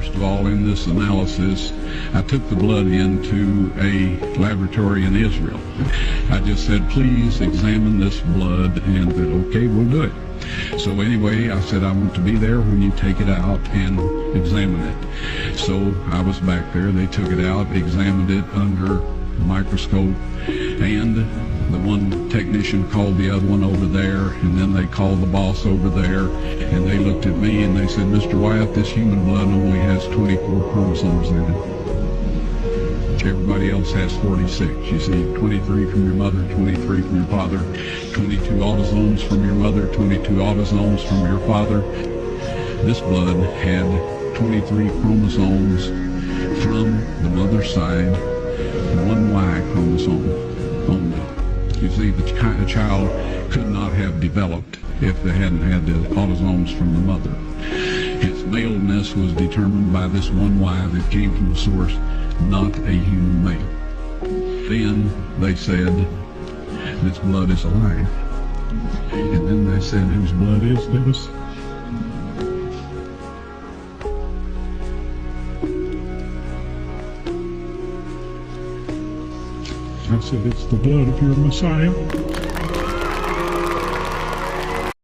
first of all, in this analysis, I took the blood into a laboratory in Israel. I just said, please examine this blood, and said, okay, we'll do it. So anyway, I said, I want to be there when you take it out and examine it. So I was back there. They took it out, examined it under a microscope, and the one technician called the other one over there, and then they called the boss over there, and they looked at me and they said, Mr. Wyatt, this human blood only has 24 chromosomes in it. Everybody else has 46. You see, 23 from your mother, 23 from your father, 22 autosomes from your mother, 22 autosomes from your father. This blood had 23 chromosomes from the mother's side, one Y chromosome only. You see, the child could not have developed if they hadn't had the autosomes from the mother. His maleness was determined by this one Y that came from the source, not a human male. Then they said, this blood is alive. And then they said, whose blood is this? I said, it's the blood of your Messiah.